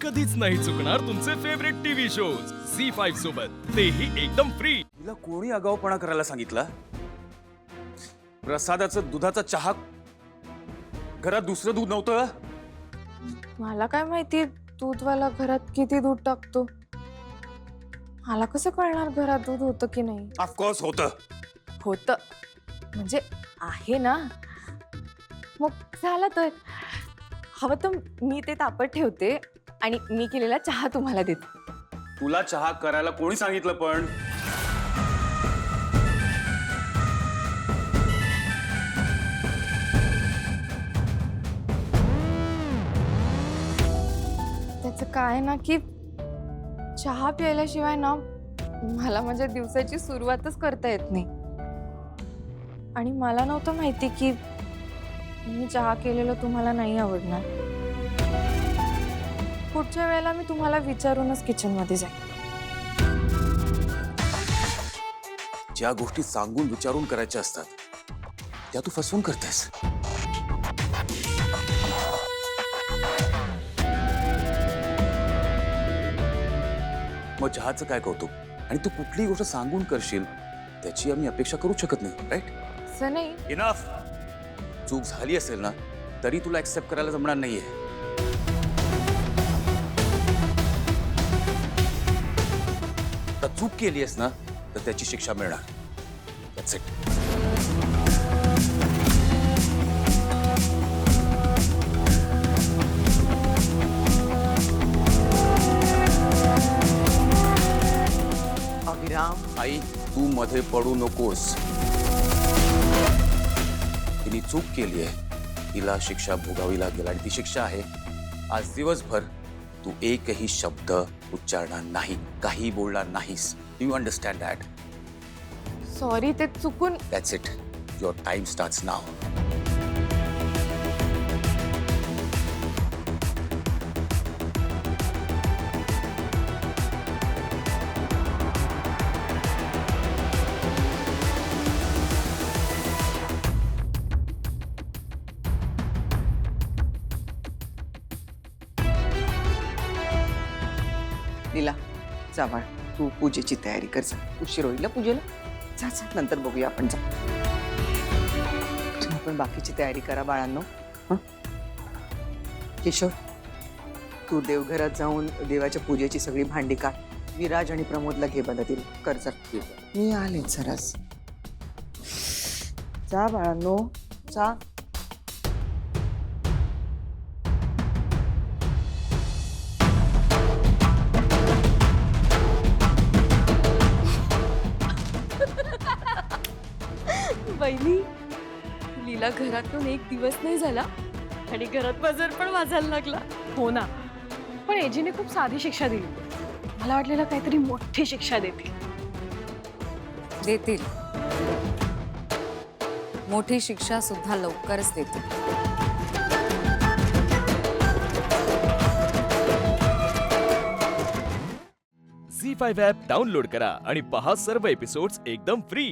कधीच नाही चुकणार तुमचे फेवरेट टीव्ही शोज झी5 सोबत, तेही एकदम फ्री। तिला कोणी आगाऊपणा करायला सांगितला? प्रसादाचं दुधाचा चहा घरात दुसरं दूध नव्हतं? मला काय माहिती दूधवाला घरात किती दूध टाकतो? मला कसं कळणार घरात दूध होतं की नाही? ऑफकोर्स होतं. होतं म्हणजे आहे ना, मग झालं तर हवं तर मी ते तापत ठेवते आणि मी केलेला चहा तुम्हाला देते। तुला चहा करायला कोणी सांगितलं पण? त्याचं काय ना की चहा प्यायल्याशिवाय ना मला माझ्या दिवसाची सुरुवातच करता येत नाही। आणि मला नव्हतं माहिती की मी चहा केलेलं तुम्हाला नाही आवडणार। पुढच्या वेळेला मी तुम्हाला विचारूनच किचन मध्ये जाईन। ज्या गोष्टी सांगून विचारून करायच्या असतात त्या तू फसवून करतेस। मग चहाचं काय कौतुक? आणि तू कुठलीही गोष्ट सांगून करशील त्याची आम्ही अपेक्षा करू शकत नाही, राईट? असं नाही। इनफ. चूक झाली असेल ना तरी तुला एक्सेप्ट करायला जमणार नाहीये। तर चूक केली आहेस ना तर त्याची शिक्षा मिळणार। That's it. अभिराम, आई, तू मध्ये पडू नकोस। तिने चूक केली आहे, तिला शिक्षा भोगावी लागेल आणि ती शिक्षा आहे आज दिवसभर तू एकही शब्द उच्चारणार नाही, काही बोलणार नाहीस। Do you understand that? Sorry, ते चुकून। That's it. Your time starts now. लीला जा बाळ, तू पूजेची तयारी कर जा। उशीर होईल ना पूजेला। जा जा, नंतर बघूया आपण। जा तुम्ही पण बाकीची तयारी करा बाळांनो। हं? किशोर, तू देवघरात जाऊन देवाच्या पूजेची सगळी भांडी काढ। विराज आणि प्रमोदला घे मदतीला, कर जर। मी आले सरस। जा बाळांनो, जा। वहिनी, लीला घरातून एक दिवस नाही झाला आणि घरात बाजार पण वाजायला लागला। हो ना, पण एजीने खूप साधी शिक्षा दिली। मला वाटलेलं काहीतरी मोठी शिक्षा देतील। देतील, मोठी शिक्षा सुद्धा लवकरच देतील। झी5 ॲप डाउनलोड करा आणि पहा सर्व एपिसोड्स एकदम फ्री।